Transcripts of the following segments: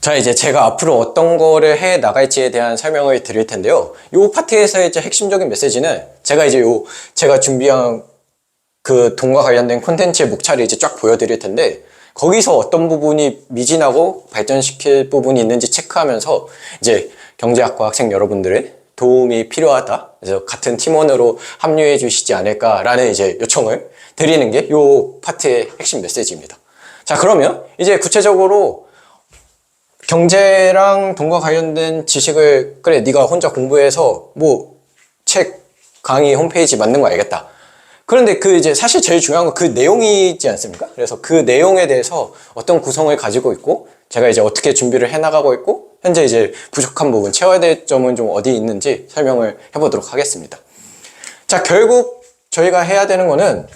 자, 이제 제가 앞으로 어떤 거를 해 나갈지에 대한 설명을 드릴 텐데요. 이 파트에서의 이제 핵심적인 메시지는 제가 준비한 그 돈과 관련된 콘텐츠의 목차를 이제 쫙 보여드릴 텐데, 거기서 어떤 부분이 미진하고 발전시킬 부분이 있는지 체크하면서 이제 경제학과 학생 여러분들의 도움이 필요하다, 그래서 같은 팀원으로 합류해 주시지 않을까라는 이제 요청을 드리는 게 이 파트의 핵심 메시지입니다. 자, 그러면 이제 구체적으로 경제랑 돈과 관련된 지식을, 그래 네가 혼자 공부해서 뭐 책, 강의, 홈페이지 만든 거 알겠다. 그런데 그 이제 사실 제일 중요한 건 그 내용이지 않습니까? 그래서 그 내용에 대해서 어떤 구성을 가지고 있고, 제가 이제 어떻게 준비를 해나가고 있고, 현재 이제 부족한 부분, 채워야 될 점은 좀 어디 있는지 설명을 해보도록 하겠습니다. 자, 결국 저희가 해야 되는 거는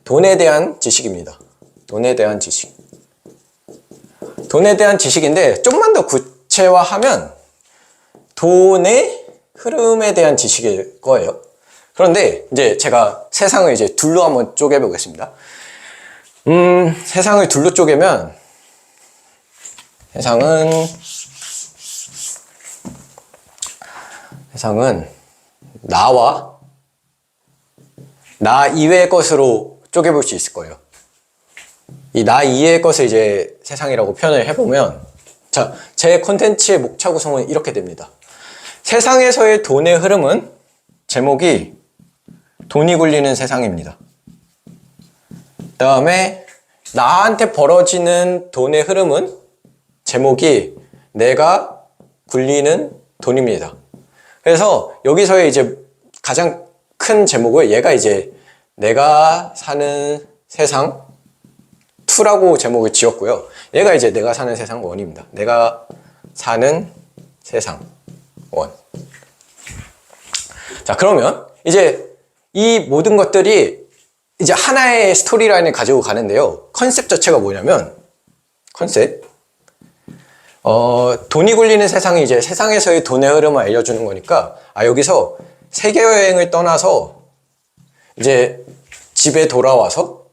돈에 대한 지식입니다. 돈에 대한 지식. 돈에 대한 지식인데, 좀만 더 구체화하면 돈의 흐름에 대한 지식일 거예요. 그런데 이제 제가 세상을 이제 둘로 한번 쪼개보겠습니다. 세상을 둘로 쪼개면, 세상은 나와 나 이외의 것으로 쪼개볼 수 있을 거예요. 이 나 이외의 것을 이제 세상이라고 표현을 해보면, 자, 제 콘텐츠의 목차 구성은 이렇게 됩니다. 세상에서의 돈의 흐름은 제목이 돈이 굴리는 세상입니다. 그 다음에 나한테 벌어지는 돈의 흐름은 제목이 내가 굴리는 돈입니다. 그래서 여기서의 이제 가장 큰 제목을 얘가 이제 내가 사는 세상 2라고 제목을 지었고요. 얘가 이제 내가 사는 세상 1입니다. 내가 사는 세상 1. 자, 그러면 이제 이 모든 것들이 이제 하나의 스토리라인을 가지고 가는데요. 컨셉 자체가 뭐냐면, 돈이 굴리는 세상이 이제 세상에서의 돈의 흐름을 알려주는 거니까, 여기서 세계 여행을 떠나서 이제 집에 돌아와서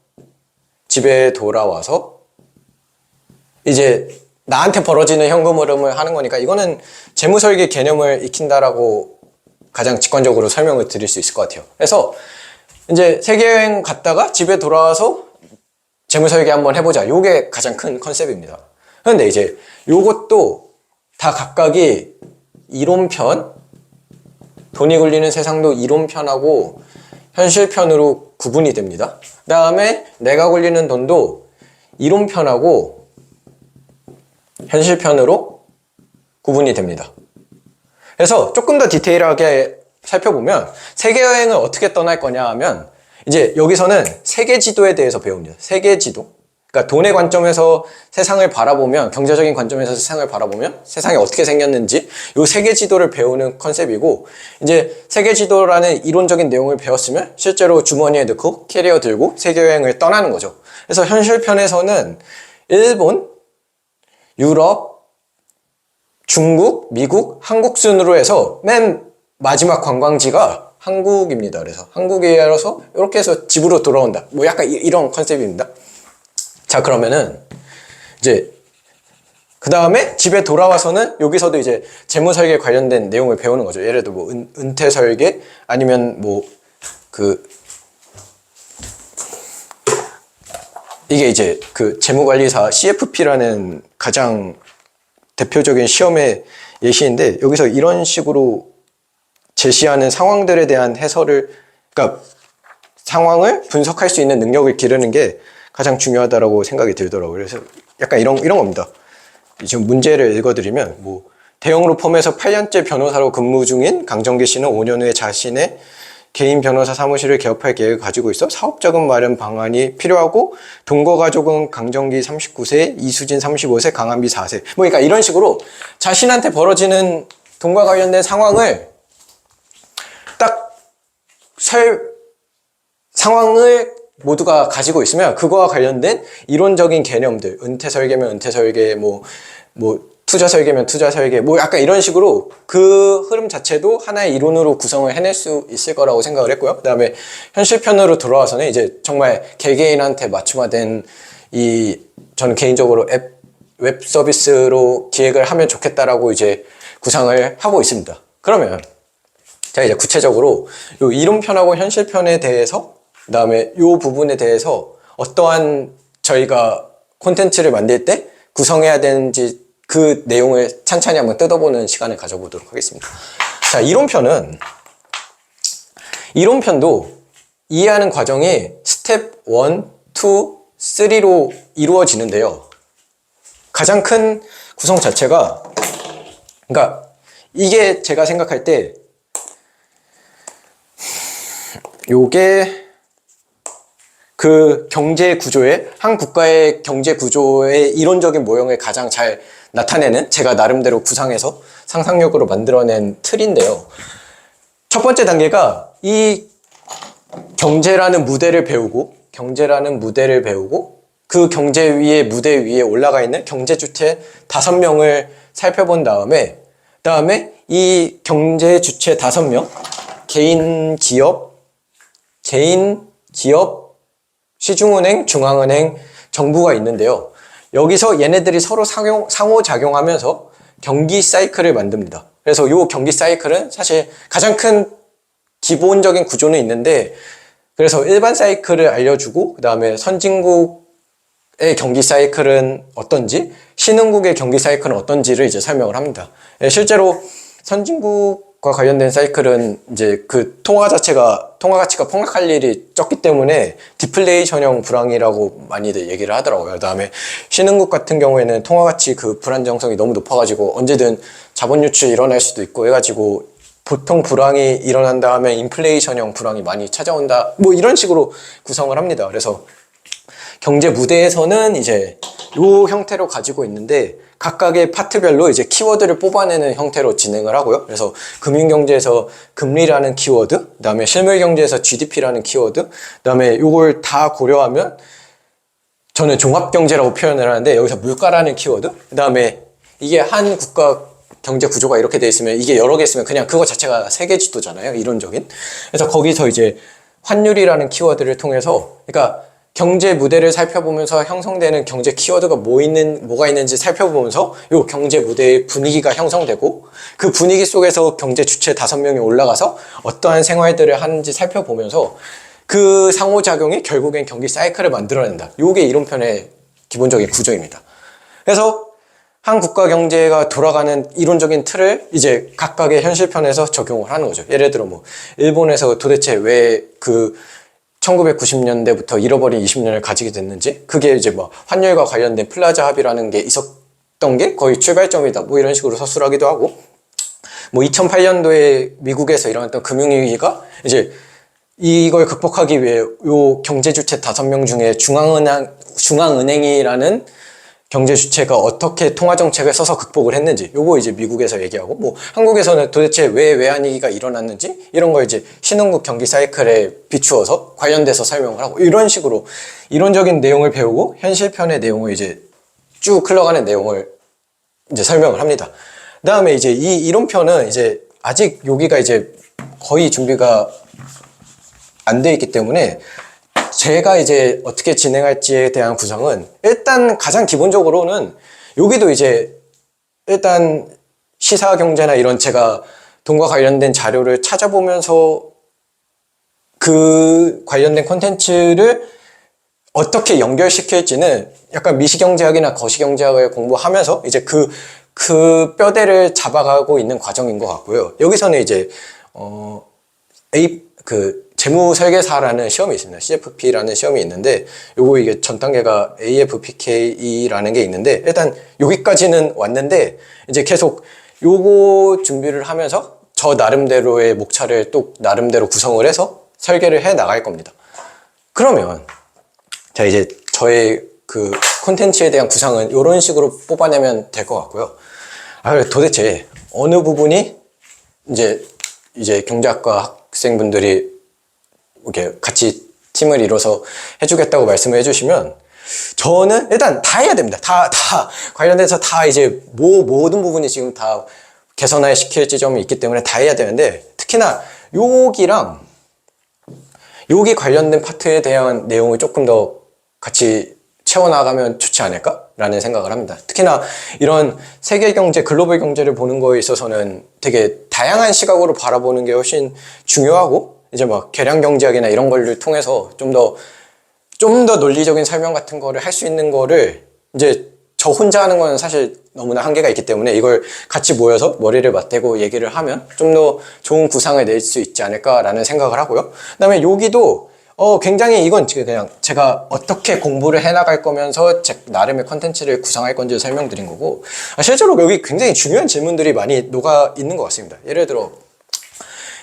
이제 나한테 벌어지는 현금 흐름을 하는 거니까, 이거는 재무설계 개념을 익힌다라고 가장 직관적으로 설명을 드릴 수 있을 것 같아요. 그래서 이제 세계여행 갔다가 집에 돌아와서 재무설계 한번 해보자. 요게 가장 큰 컨셉입니다. 그런데 이제 요것도 다 각각이 이론편, 돈이 굴리는 세상도 이론편하고 현실편으로 구분이 됩니다. 그 다음에 내가 굴리는 돈도 이론편하고 현실편으로 구분이 됩니다. 그래서 조금 더 디테일하게 살펴보면, 세계여행을 어떻게 떠날 거냐 하면, 이제 여기서는 세계지도에 대해서 배웁니다. 세계지도. 그러니까 돈의 관점에서 세상을 바라보면, 경제적인 관점에서 세상을 바라보면 세상이 어떻게 생겼는지, 이 세계지도를 배우는 컨셉이고, 이제 세계지도라는 이론적인 내용을 배웠으면 실제로 주머니에 넣고 캐리어 들고 세계여행을 떠나는 거죠. 그래서 현실편에서는 일본, 유럽, 중국, 미국, 한국 순으로 해서 맨 마지막 관광지가 한국입니다. 그래서 한국이라서 이렇게 해서 집으로 돌아온다. 뭐 약간 이런 컨셉입니다. 자, 그러면은 이제 그 다음에 집에 돌아와서는 여기서도 이제 재무설계 관련된 내용을 배우는 거죠. 예를 들어 뭐 은퇴설계, 아니면 뭐 이게 이제 그 재무관리사 CFP라는 가장 대표적인 시험의 예시인데, 여기서 이런 식으로 제시하는 상황들에 대한 해설을, 그러니까 상황을 분석할 수 있는 능력을 기르는 게 가장 중요하다고 생각이 들더라고요. 그래서 약간 이런 겁니다. 지금 문제를 읽어드리면, 뭐 대형으로 펌에서 8년째 변호사로 근무 중인 강정기 씨는 5년 후에 자신의 개인 변호사 사무실을 개업할 계획을 가지고 있어 사업자금 마련 방안이 필요하고, 동거 가족은 강정기 39세, 이수진 35세, 강한비 4세. 뭐 그러니까 이런 식으로 자신한테 벌어지는 돈과 관련된 상황을 딱 상황을 모두가 가지고 있으면 그거와 관련된 이론적인 개념들, 은퇴 설계면 은퇴 설계, 뭐 투자 설계면 투자 설계, 뭐 약간 이런 식으로 그 흐름 자체도 하나의 이론으로 구성을 해낼 수 있을 거라고 생각을 했고요. 그 다음에 현실편으로 돌아와서는 이제 정말 개개인한테 맞춤화된 저는 개인적으로 앱 웹 서비스로 기획을 하면 좋겠다라고 이제 구상을 하고 있습니다. 그러면 자, 이제 구체적으로 요 이론편하고 현실편에 대해서, 그 다음에 요 부분에 대해서 어떠한 저희가 콘텐츠를 만들 때 구성해야 되는지 그 내용을 찬찬히 한번 뜯어보는 시간을 가져보도록 하겠습니다. 자, 이론편도 이해하는 과정이 스텝 1, 2, 3로 이루어지는데요. 가장 큰 구성 자체가, 그러니까 이게 제가 생각할 때 요게 그 경제 구조의, 한 국가의 경제 구조의 이론적인 모형을 가장 잘 나타내는, 제가 나름대로 구상해서 상상력으로 만들어낸 틀인데요. 첫 번째 단계가 이 경제라는 무대를 배우고 그 경제 위에, 무대 위에 올라가 있는 경제주체 5명을 살펴본 다음에 이 경제주체 5명, 개인, 기업, 시중은행, 중앙은행, 정부가 있는데요. 여기서 얘네들이 서로 상호작용하면서 경기 사이클을 만듭니다. 그래서 이 경기 사이클은 사실 가장 큰 기본적인 구조는 있는데, 그래서 일반 사이클을 알려주고, 그 다음에 선진국의 경기 사이클은 어떤지, 신흥국의 경기 사이클은 어떤지를 이제 설명을 합니다. 실제로 선진국과 관련된 사이클은 이제 그 통화 가치가 폭락할 일이 적기 때문에 디플레이션형 불황이라고 많이들 얘기를 하더라고요. 그 다음에 신흥국 같은 경우에는 통화 가치 그 불안정성이 너무 높아가지고 언제든 자본 유출이 일어날 수도 있고 해가지고, 보통 불황이 일어난다 하면 인플레이션형 불황이 많이 찾아온다, 뭐 이런 식으로 구성을 합니다. 그래서 경제 무대에서는 이제 요 형태로 가지고 있는데, 각각의 파트별로 이제 키워드를 뽑아내는 형태로 진행을 하고요. 그래서 금융경제에서 금리라는 키워드, 그 다음에 실물경제에서 GDP라는 키워드, 그 다음에 요걸 다 고려하면 저는 종합경제라고 표현을 하는데, 여기서 물가라는 키워드, 그 다음에 이게 한 국가 경제 구조가 이렇게 돼 있으면, 이게 여러 개 있으면 그냥 그거 자체가 세계 지도잖아요, 이론적인. 그래서 거기서 이제 환율이라는 키워드를 통해서, 그러니까 경제 무대를 살펴보면서 형성되는 경제 키워드가 뭐가 있는지 살펴보면서 요 경제 무대의 분위기가 형성되고, 그 분위기 속에서 경제 주체 5명이 올라가서 어떠한 생활들을 하는지 살펴보면서 그 상호작용이 결국엔 경기 사이클을 만들어낸다. 요게 이론편의 기본적인 구조입니다. 그래서 한 국가 경제가 돌아가는 이론적인 틀을 이제 각각의 현실편에서 적용을 하는 거죠. 예를 들어 뭐 일본에서 도대체 왜 그 1990년대부터 잃어버린 20년을 가지게 됐는지, 그게 이제 뭐 환율과 관련된 플라자 합의라는 게 있었던 게 거의 출발점이다, 뭐 이런 식으로 서술하기도 하고, 뭐 2008년도에 미국에서 일어났던 금융위기가 이제 이걸 극복하기 위해 요 경제주체 5명 중에 중앙은행이라는 경제주체가 어떻게 통화정책을 써서 극복을 했는지, 요거 이제 미국에서 얘기하고, 뭐 한국에서는 도대체 왜 외환위기가 일어났는지 이런 걸 이제 신흥국 경기 사이클에 비추어서 관련돼서 설명을 하고, 이런 식으로 이론적인 내용을 배우고 현실편의 내용을 이제 쭉 흘러가는 내용을 이제 설명을 합니다. 그 다음에 이제 이 이론편은 이제 아직 여기가 이제 거의 준비가 안 돼 있기 때문에 제가 이제 어떻게 진행할지에 대한 구성은, 일단 가장 기본적으로는 여기도 이제 일단 시사경제나 이런 제가 돈과 관련된 자료를 찾아보면서 그 관련된 콘텐츠를 어떻게 연결시킬지는 약간 미시경제학이나 거시경제학을 공부하면서 이제 그 뼈대를 잡아가고 있는 과정인 것 같고요. 여기서는 이제 재무설계사라는 시험이 있습니다. CFP라는 시험이 있는데, 요거 이게 전 단계가 AFPK라는 게 있는데, 일단 여기까지는 왔는데 이제 계속 요거 준비를 하면서 저 나름대로의 목차를 또 나름대로 구성을 해서 설계를 해 나갈 겁니다. 그러면 자, 이제 저의 그 콘텐츠에 대한 구상은 이런 식으로 뽑아내면 될 것 같고요. 도대체 어느 부분이 이제 경제학과 학생분들이 이렇게 같이 팀을 이뤄서 해주겠다고 말씀을 해주시면, 저는 일단 다 해야 됩니다. 다 관련돼서 다 이제 모든 부분이 지금 다 개선화 시킬 지점이 있기 때문에 다 해야 되는데, 특히나 여기 관련된 파트에 대한 내용을 조금 더 같이 채워나가면 좋지 않을까? 라는 생각을 합니다. 특히나 이런 세계 경제, 글로벌 경제를 보는 거에 있어서는 되게 다양한 시각으로 바라보는 게 훨씬 중요하고, 이제 막 계량 경제학이나 이런 걸 통해서 좀 더 논리적인 설명 같은 거를 할 수 있는 거를 이제 저 혼자 하는 건 사실 너무나 한계가 있기 때문에 이걸 같이 모여서 머리를 맞대고 얘기를 하면 좀 더 좋은 구상을 낼 수 있지 않을까라는 생각을 하고요. 그다음에 여기도 굉장히 이건 그냥 제가 어떻게 공부를 해나갈 거면서 제 나름의 컨텐츠를 구상할 건지 설명드린 거고, 실제로 여기 굉장히 중요한 질문들이 많이 녹아 있는 것 같습니다. 예를 들어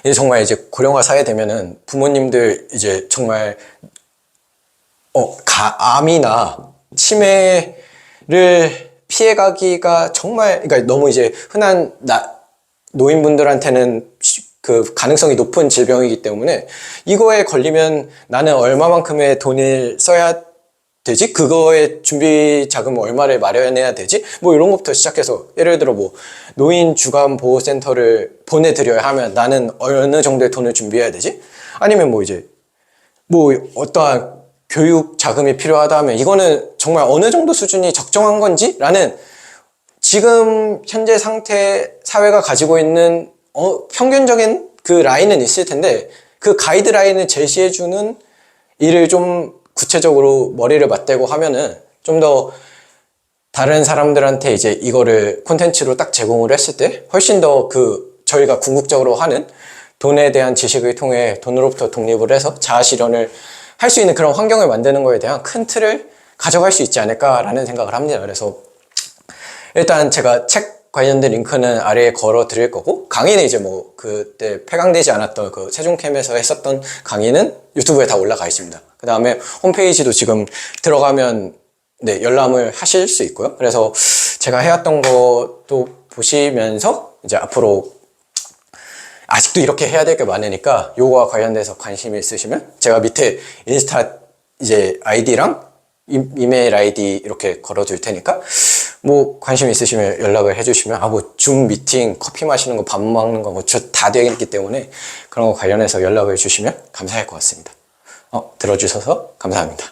이제 정말 이제 고령화 사회 되면은 부모님들 이제 정말 암이나 치매를 피해가기가 정말, 그러니까 너무 이제 흔한 노인분들한테는 그 가능성이 높은 질병이기 때문에 이거에 걸리면 나는 얼마만큼의 돈을 써야 되지? 그거에 준비 자금을 얼마를 마련해야 되지? 뭐 이런 것부터 시작해서, 예를 들어 뭐 노인 주간 보호센터를 보내드려야 하면 나는 어느 정도의 돈을 준비해야 되지? 아니면 뭐 이제 뭐 어떠한 교육 자금이 필요하다 하면 이거는 정말 어느 정도 수준이 적정한 건지? 라는 지금 현재 상태 사회가 가지고 있는 평균적인 그 라인은 있을 텐데, 그 가이드라인을 제시해주는 일을 좀 구체적으로 머리를 맞대고 하면은 좀 더 다른 사람들한테 이제 이거를 콘텐츠로 딱 제공을 했을 때 훨씬 더 저희가 궁극적으로 하는 돈에 대한 지식을 통해 돈으로부터 독립을 해서 자아실현을 할 수 있는 그런 환경을 만드는 거에 대한 큰 틀을 가져갈 수 있지 않을까라는 생각을 합니다. 그래서 일단 제가 책 관련된 링크는 아래에 걸어 드릴 거고, 강의는 이제 뭐 그때 폐강되지 않았던 그 세종캠에서 했었던 강의는 유튜브에 다 올라가 있습니다. 그 다음에 홈페이지도 지금 들어가면 열람을 하실 수 있고요. 그래서 제가 해왔던 것도 보시면서 이제 앞으로 아직도 이렇게 해야 될 게 많으니까 요거와 관련돼서 관심이 있으시면 제가 밑에 인스타 이제 아이디랑 이메일 아이디 이렇게 걸어둘 테니까 뭐 관심 있으시면 연락을 해주시면, 뭐 줌 미팅, 커피 마시는 거, 밥 먹는 거 뭐 저 다 되어 있기 때문에 그런 거 관련해서 연락을 주시면 감사할 것 같습니다. 들어주셔서 감사합니다.